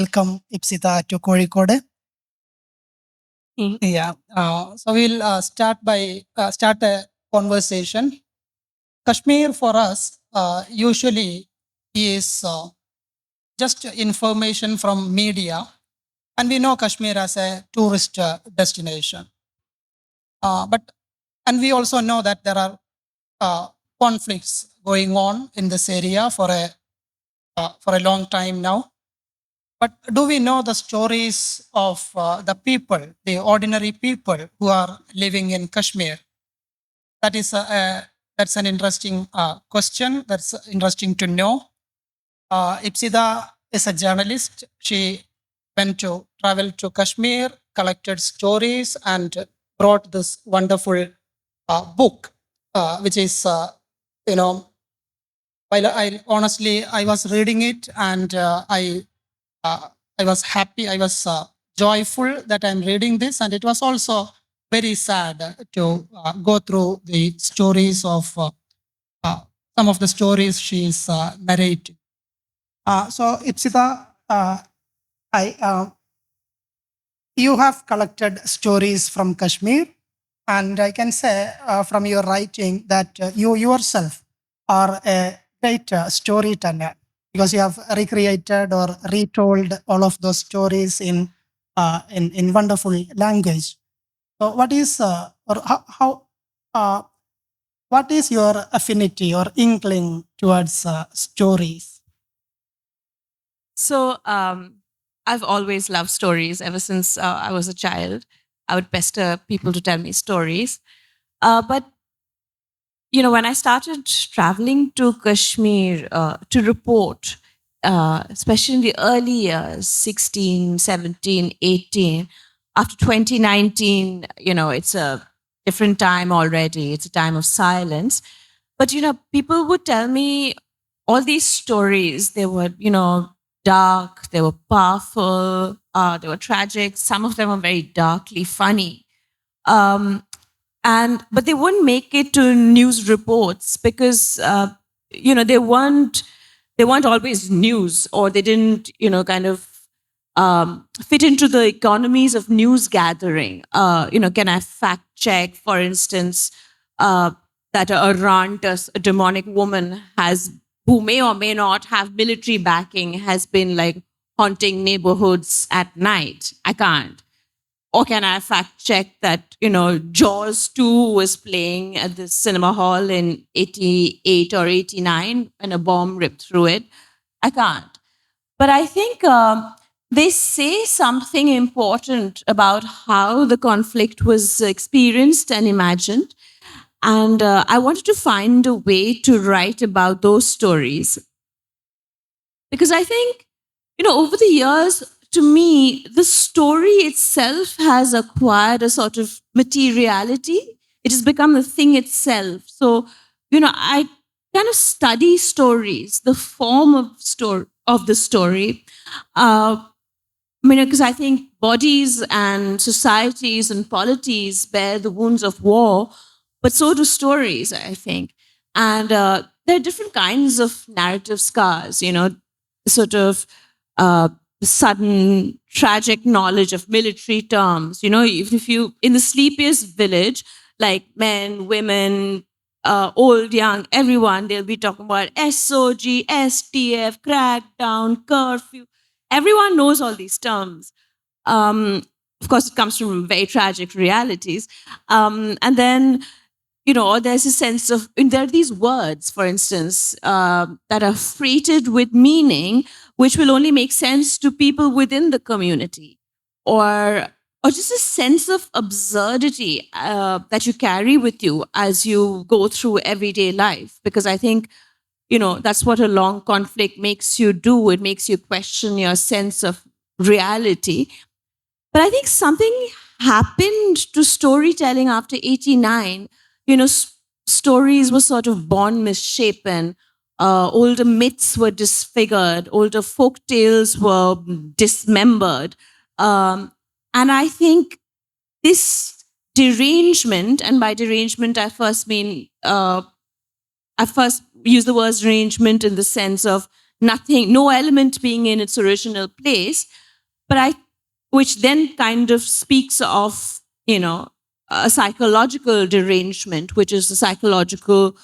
welcome Ipsita to Kozhikode. Yeah. So we'll start a conversation. Kashmir for us usually is just information from media, and we know Kashmir as a tourist destination. And we also know that there are conflicts going on in this area for a long time now. But do we know the stories of the people, the ordinary people who are living in Kashmir? That's an interesting question. That's interesting to know. Ipsita is a journalist. She traveled to Kashmir, collected stories, and brought this wonderful book, which is, while I was reading it, and I was happy, I was joyful that I'm reading this, and it was also very sad to go through the stories of some of the stories she's narrating. So, Ipsita, you have collected stories from Kashmir, and I can say from your writing that you yourself are a great storyteller, because you have recreated or retold all of those stories in wonderful language. So, what is what is your affinity or inkling towards stories? So I've always loved stories ever since I was a child. I would pester people to tell me stories. But when I started traveling to Kashmir to report, especially in the early years, 16, 17, 18, after 2019, it's a different time already. It's a time of silence. But, people would tell me all these stories. They were, dark, they were powerful, they were tragic. Some of them were very darkly funny. But they wouldn't make it to news reports because they weren't always news, or they didn't kind of fit into the economies of news gathering. Can I fact check, for instance, that a rant, a demonic woman who may or may not have military backing, has been like haunting neighborhoods at night? I can't. Or can I fact check that, Jaws 2 was playing at the cinema hall in 88 or 89 and a bomb ripped through it? I can't. But I think they say something important about how the conflict was experienced and imagined. And I wanted to find a way to write about those stories. Because I think, over the years, to me, the story itself has acquired a sort of materiality. It has become the thing itself. So, I kind of study stories, the form of the story. Because I think bodies and societies and polities bear the wounds of war, but so do stories, I think. And there are different kinds of narrative scars, sort of sudden tragic knowledge of military terms. Even if you, in the sleepiest village, like men, women, old, young, everyone, they'll be talking about SOG, STF, crackdown, curfew. Everyone knows all these terms. Of course, it comes from very tragic realities. And then, there's a sense of, there are these words, for instance, that are freighted with meaning, which will only make sense to people within the community, or just a sense of absurdity that you carry with you as you go through everyday life. Because I think, that's what a long conflict makes you do. It makes you question your sense of reality. But I think something happened to storytelling after 89. Stories were sort of born misshapen. Older myths were disfigured. Older folk tales were dismembered. And I think this derangement, and by derangement, I first use the word derangement in the sense of nothing, no element being in its original place, which then kind of speaks of, a psychological derangement, which is the psychological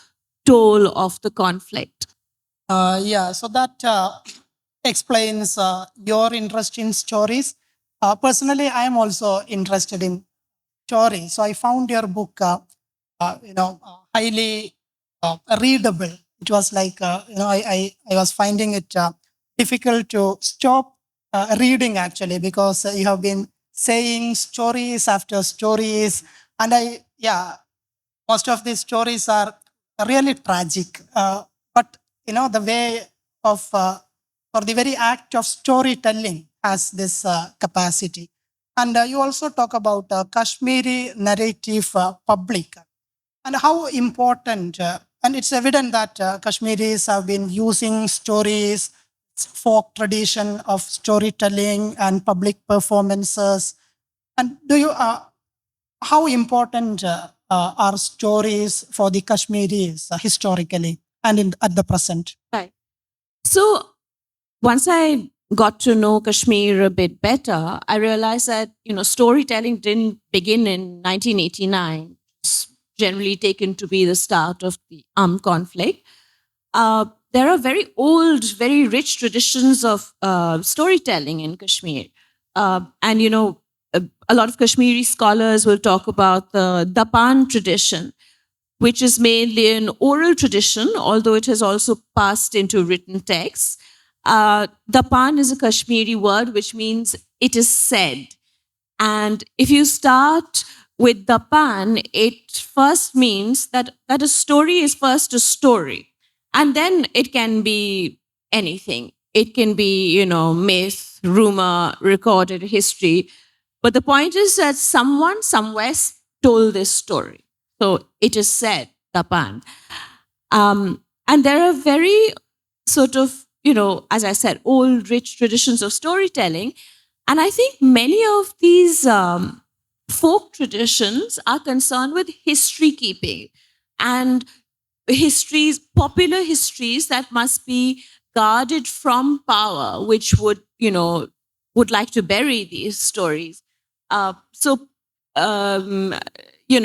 toll of the conflict. Yeah, so that explains your interest in stories. Personally, I am also interested in stories. So I found your book, highly readable. It was like, I was finding it difficult to stop reading actually, because you have been saying stories after stories. And most of these stories are really tragic. But the way of or the very act of storytelling has this capacity. And you also talk about Kashmiri narrative public and how important. And it's evident that Kashmiris have been using stories, folk tradition of storytelling and public performances. And do you how important are stories for the Kashmiris historically and at the present? Right. So once I got to know Kashmir a bit better, I realized that, storytelling didn't begin in 1989. It's generally taken to be the start of the armed conflict. There are very old, very rich traditions of storytelling in Kashmir. And, a lot of Kashmiri scholars will talk about the Dapaan tradition, which is mainly an oral tradition, although it has also passed into written texts. Dapaan is a Kashmiri word which means it is said. And if you start with Dapaan, it first means that a story is first a story. And then it can be anything. It can be, myth, rumor, recorded history. But the point is that someone somewhere told this story. So it is said, Dapaan. And there are very sort of, as I said, old, rich traditions of storytelling. And I think many of these folk traditions are concerned with history keeping and popular histories that must be guarded from power, which would like to bury these stories.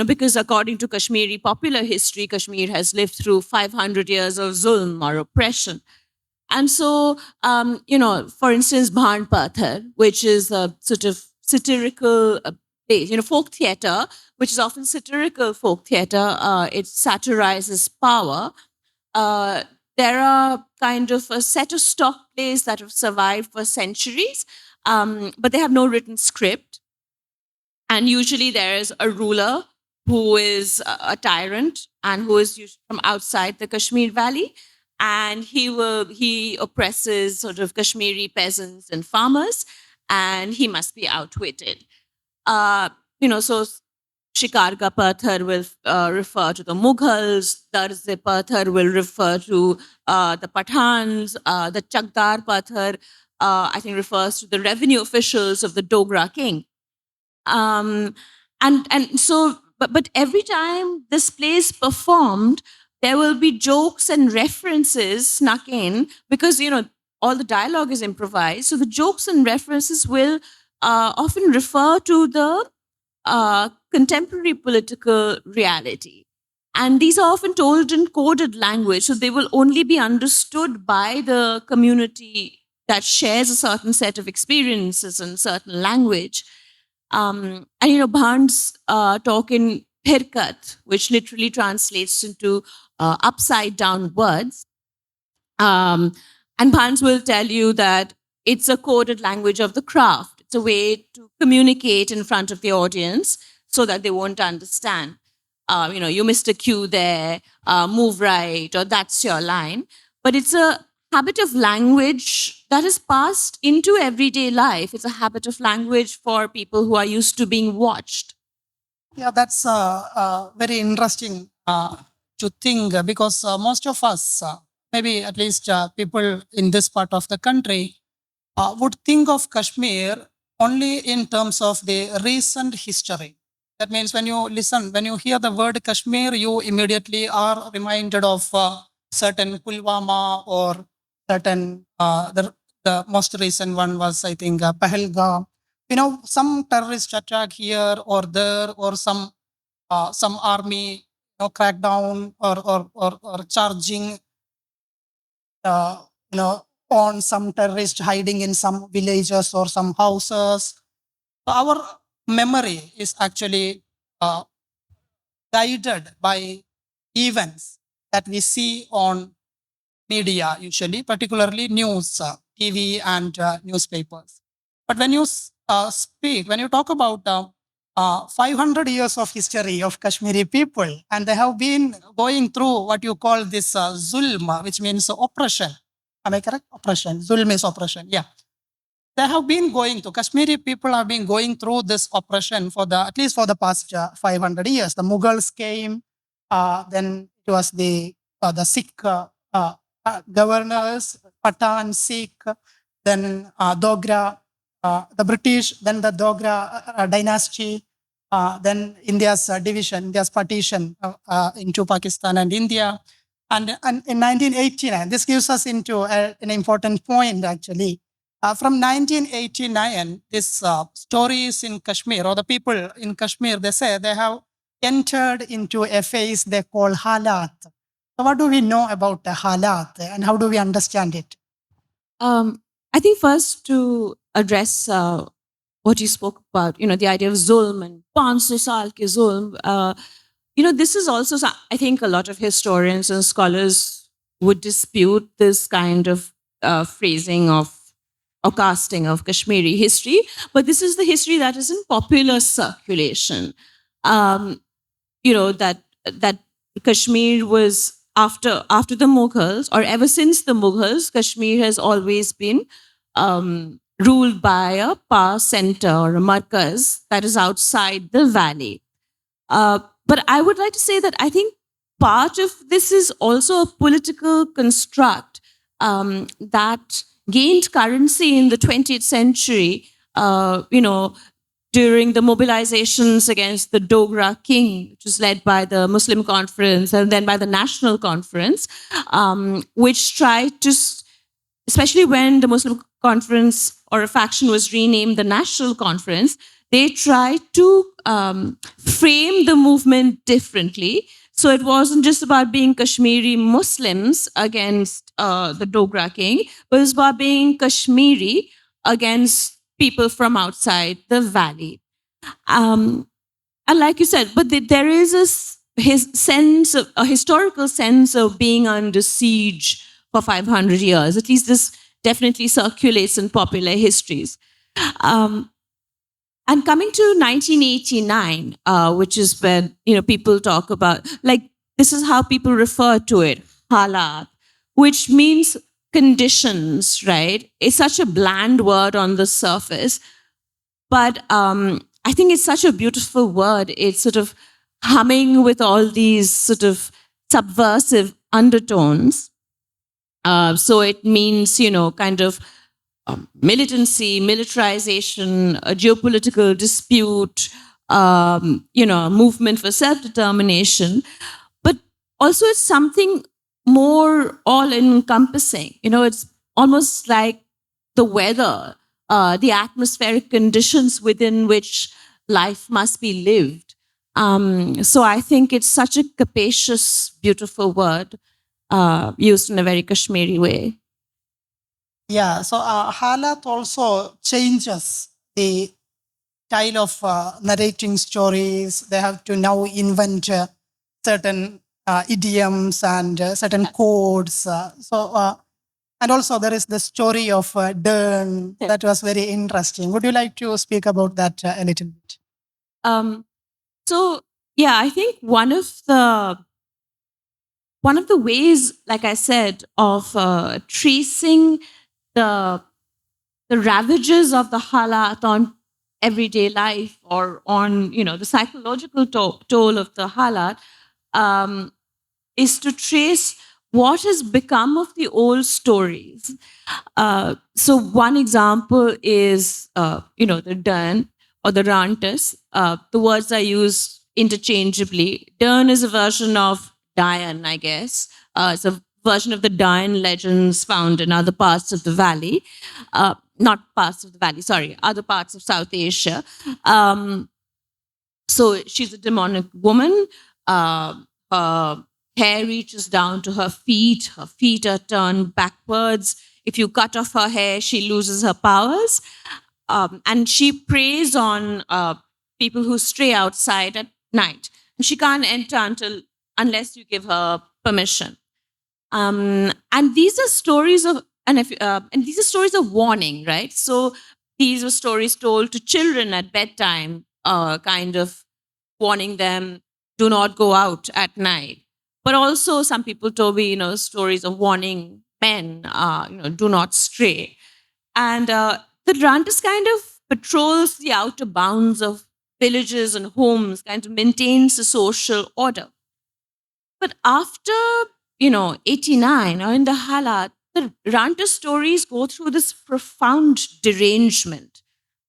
Because according to Kashmiri popular history, Kashmir has lived through 500 years of zulm or oppression. And so, for instance, Bhan Pathar, which is a sort of satirical folk theatre, which is often satirical folk theatre. It satirizes power. There are kind of a set of stock plays that have survived for centuries, but they have no written script. And usually there is a ruler who is a tyrant and who is usually from outside the Kashmir Valley. And he oppresses sort of Kashmiri peasants and farmers, and he must be outwitted. So Shikarga Pathar will refer to the Mughals, Darze Pathar will refer to the Pathans, the Chagdar Pathar, I think, refers to the revenue officials of the Dogra king. But every time this play is performed, there will be jokes and references snuck in because, all the dialogue is improvised. So the jokes and references will often refer to the contemporary political reality. And these are often told in coded language, so they will only be understood by the community that shares a certain set of experiences and certain language. Bhan's talk in Phirkat, which literally translates into upside down words. And Bhan's will tell you that it's a coded language of the craft. It's a way to communicate in front of the audience so that they won't understand. You missed a cue there, move right, or that's your line. But it's a habit of language that is passed into everyday life. It's a habit of language for people who are used to being watched. Yeah, that's very interesting to think because most of us, maybe at least people in this part of the country, would think of Kashmir only in terms of the recent history. That means when you hear the word Kashmir, you immediately are reminded of certain Pulwama or certain the most recent one was, I think, Pahalgam. Some terrorist attack here or there, or some army crackdown, or charging on some terrorist hiding in some villages or some houses. So our memory is actually uh, guided by events that we see on media, usually, particularly news, TV, and newspapers. But when you when you talk about 500 years of history of Kashmiri people, and they have been going through what you call this zulm, which means oppression. Am I correct? Oppression. Zulm is oppression. Yeah. They have been going to Kashmiri people have been going through this oppression for at least for the past 500 years. The Mughals came, then it was the Sikh governors, Pathan, Sikh, then Dogra, the British, then the Dogra dynasty, then India's division, India's partition into Pakistan and India. And in 1989, this gives us into an important point, actually. From 1989, these stories in Kashmir, or the people in Kashmir, they say they have entered into a phase they call halat. So what do we know about the halat, and how do we understand it? I think first to address what you spoke about, the idea of zulm and 500 saal ke zulm, this is also, I think a lot of historians and scholars would dispute this kind of phrasing of or casting of Kashmiri history, but this is the history that is in popular circulation. That Kashmir was after the Mughals, or ever since the Mughals, Kashmir has always been ruled by a power center or a markaz that is outside the valley. But I would like to say that I think part of this is also a political construct that gained currency in the 20th century, during the mobilizations against the Dogra king, which was led by the Muslim Conference and then by the National Conference, which tried to, especially when the Muslim Conference or a faction was renamed the National Conference, they tried to frame the movement differently. So it wasn't just about being Kashmiri Muslims against the Dogra king, but it was about being Kashmiri against people from outside the valley. And like you said, but there is a historical sense of being under siege for 500 years. At least this definitely circulates in popular histories. And coming to 1989, which is when people talk about, like, this is how people refer to it, halat, which means conditions, right? It's such a bland word on the surface, but I think it's such a beautiful word. It's sort of humming with all these sort of subversive undertones. So it means, kind of militancy, militarization, a geopolitical dispute, a movement for self-determination. But also it's something more all-encompassing. It's almost like the weather, the atmospheric conditions within which life must be lived. So I think it's such a capacious, beautiful word used in a very Kashmiri way. Yeah, so halat also changes the style of narrating stories. They have to now invent certain idioms and certain codes. And also there is the story of Dern that was very interesting. Would you like to speak about that a little bit? So yeah, I think one of the ways, like I said, of tracing the ravages of the halat on everyday life, or on the psychological toll of the halat, is to trace what has become of the old stories. So one example is the Dern or the Rantas. The words are used interchangeably. Dern is a version of Dian, I guess. It's a version of the Dayan legends found in other parts of the valley. Not parts of the valley, sorry, other parts of South Asia. So she's a demonic woman. Her hair reaches down to her feet. Her feet are turned backwards. If you cut off her hair, she loses her powers. And she preys on people who stray outside at night. And she can't enter unless you give her permission. And these are stories of and these are stories of warning, right? So these were stories told to children at bedtime, kind of warning them, do not go out at night. But also some people told me, stories of warning men, do not stray. And the Rantis kind of patrols the outer bounds of villages and homes, kind of maintains the social order. But after, 89 or in the Halat, the Rantis stories go through this profound derangement.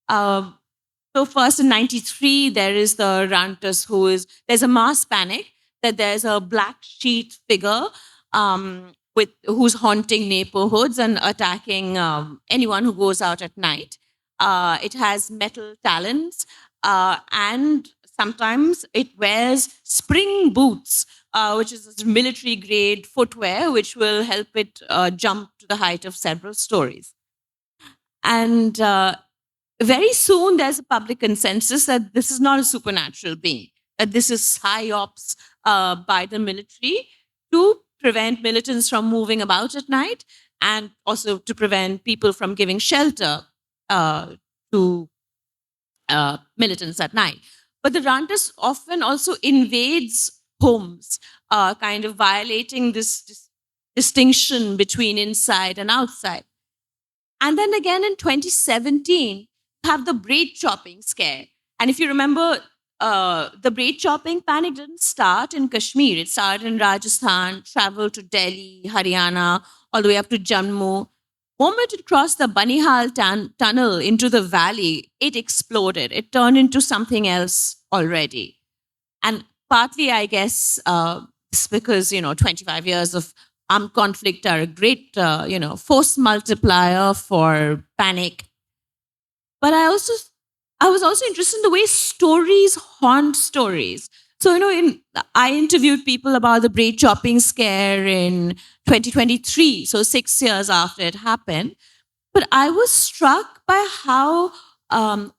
So first in 93, there is the Rantis there's a mass panic that there's a black sheet figure who's haunting neighborhoods and attacking anyone who goes out at night. It has metal talons and sometimes it wears spring boots, which is military grade footwear, which will help it jump to the height of several stories. And very soon there's a public consensus that this is not a supernatural being, that this is psyops by the military to prevent militants from moving about at night and also to prevent people from giving shelter to militants at night. But the Rantis often also invades homes, kind of violating this distinction between inside and outside. And then again in 2017, have the braid chopping scare. And if you remember, the braid chopping panic didn't start in Kashmir. It started in Rajasthan, traveled to Delhi, Haryana, all the way up to Jammu. The moment it crossed the Banihal tunnel into the valley, it exploded. It turned into something else already. And partly, I guess, it's because, 25 years of armed conflict are a great, force multiplier for panic. But I was also interested in the way stories haunt stories. So, I interviewed people about the braid chopping scare in 2023, so 6 years after it happened. But I was struck by how the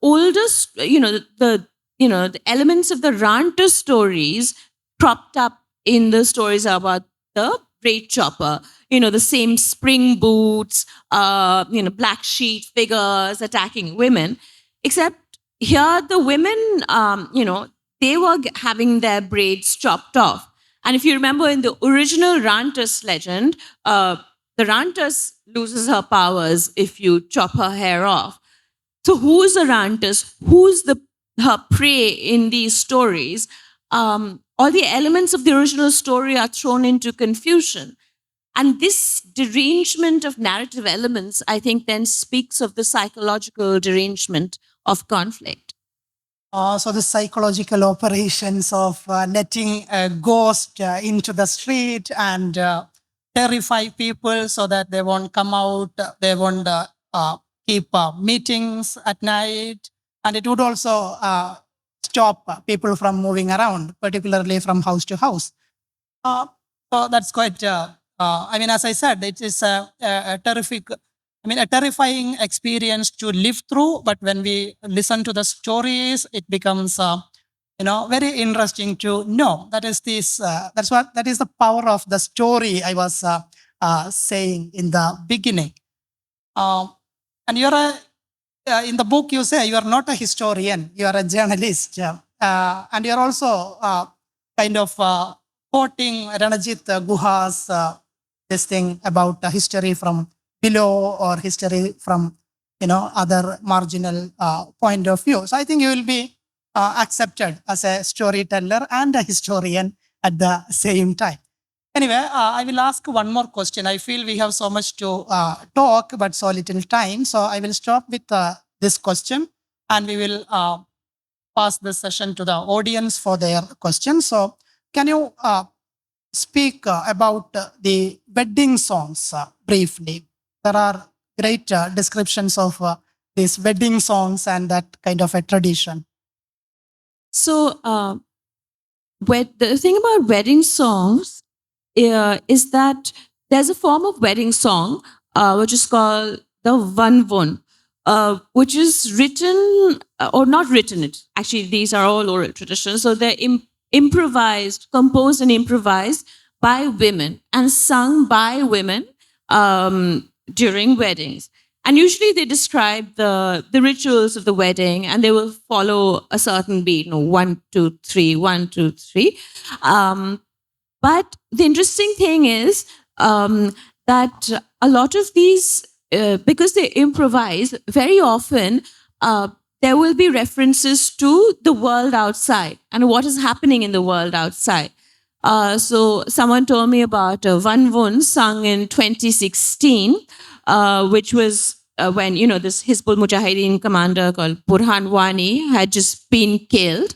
elements of the Ranter stories cropped up in the stories about the braid chopper. The same spring boots, black sheet figures attacking women. Except here, the women, they were having their braids chopped off. And if you remember in the original Rantis legend, the Rantis loses her powers if you chop her hair off. So who's the Rantis? Who's her prey in these stories? All the elements of the original story are thrown into confusion. And this derangement of narrative elements, I think, then speaks of the psychological derangement of conflict. So the psychological operations of letting a ghost into the street and terrify people so that they won't come out, they won't keep meetings at night. And it would also stop people from moving around, particularly from house to house. So that's quite... as I said, it is a terrifying experience to live through. But when we listen to the stories, it becomes, very interesting to know. That is the power of the story I was saying in the beginning. And you're in the book, you say you are not a historian, you are a journalist. And you're also kind of quoting Ranajit Guha's this thing about history from below or history from, other marginal point of view. So I think you will be accepted as a storyteller and a historian at the same time. Anyway, I will ask one more question. I feel we have so much to talk, but so little time. So I will stop with this question and we will pass the session to the audience for their questions. So can you speak about the wedding songs briefly. There are great descriptions of these wedding songs and that kind of a tradition. So, the thing about wedding songs is that there's a form of wedding song which is called the Vanvon, which is written or not written. It actually these are all oral traditions, so they're improvised, composed and improvised by women and sung by women during weddings. And usually they describe the rituals of the wedding, and they will follow a certain beat, 1, 2, 3, 1, 2, 3. But the interesting thing is that a lot of these, because they improvise, very often there will be references to the world outside and what is happening in the world outside. So someone told me about Van Wun sung in 2016, which was when, this Hizbul Mujahideen commander called Burhan Wani had just been killed.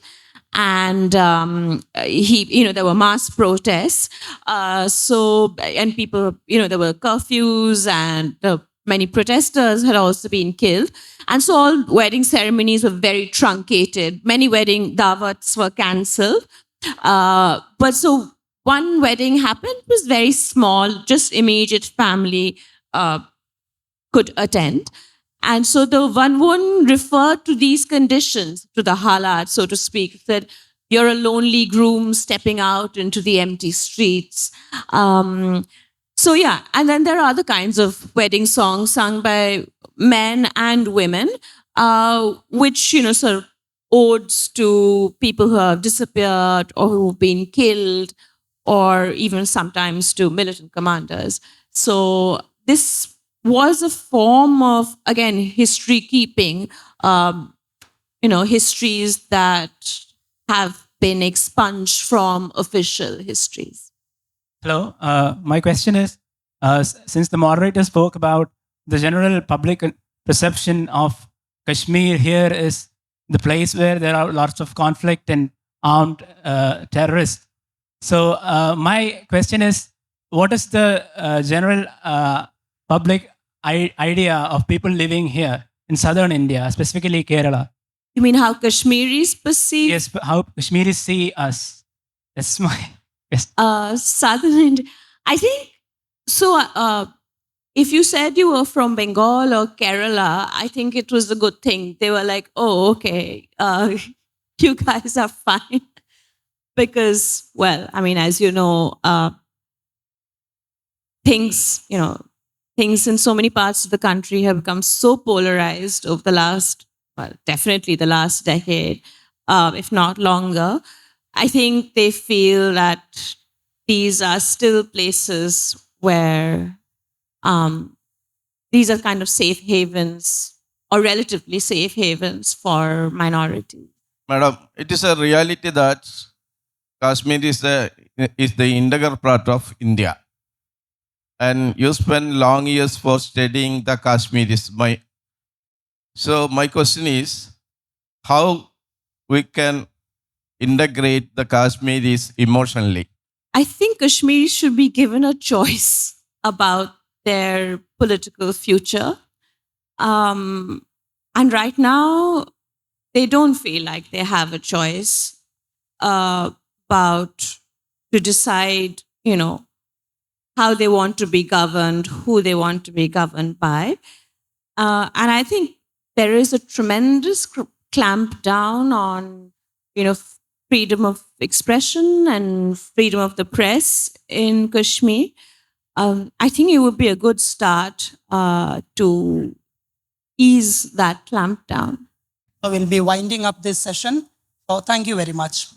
And there were mass protests. And people, there were curfews, and many protesters had also been killed. And so all wedding ceremonies were very truncated. Many wedding dawats were cancelled. But so one wedding happened, it was very small, just immediate family could attend. And so the Vanvon referred to these conditions, to the halat, so to speak, that you're a lonely groom stepping out into the empty streets. And then there are other kinds of wedding songs sung by men and women, which, sort of odes to people who have disappeared or who've been killed, or even sometimes to militant commanders. So this was a form of, again, history keeping, histories that have been expunged from official histories. Hello, my question is, since the moderator spoke about the general public perception of Kashmir here is the place where there are lots of conflict and armed terrorists. So my question is, what is the general public idea of people living here in southern India, specifically Kerala? You mean how Kashmiris perceive? Yes, how Kashmiris see us. That's my question. Southern India. I think so. If you said you were from Bengal or Kerala, I think it was a good thing. They were like, "Oh, okay, you guys are fine," because, well, I mean, as you know, things in so many parts of the country have become so polarized over the last, definitely the last decade, if not longer. I think they feel that these are still places where these are kind of safe havens, or relatively safe havens for minorities. Madam, it is a reality that Kashmir is the integral part of India. And you spend long years for studying the Kashmiris. So my question is, how we can integrate the Kashmiris emotionally? I think Kashmiris should be given a choice about their political future. And right now, they don't feel like they have a choice about to decide, how they want to be governed, who they want to be governed by. And I think there is a tremendous clamp down on, freedom of expression and freedom of the press in Kashmir. I think it would be a good start to ease that clamp down. So we'll be winding up this session. So thank you very much.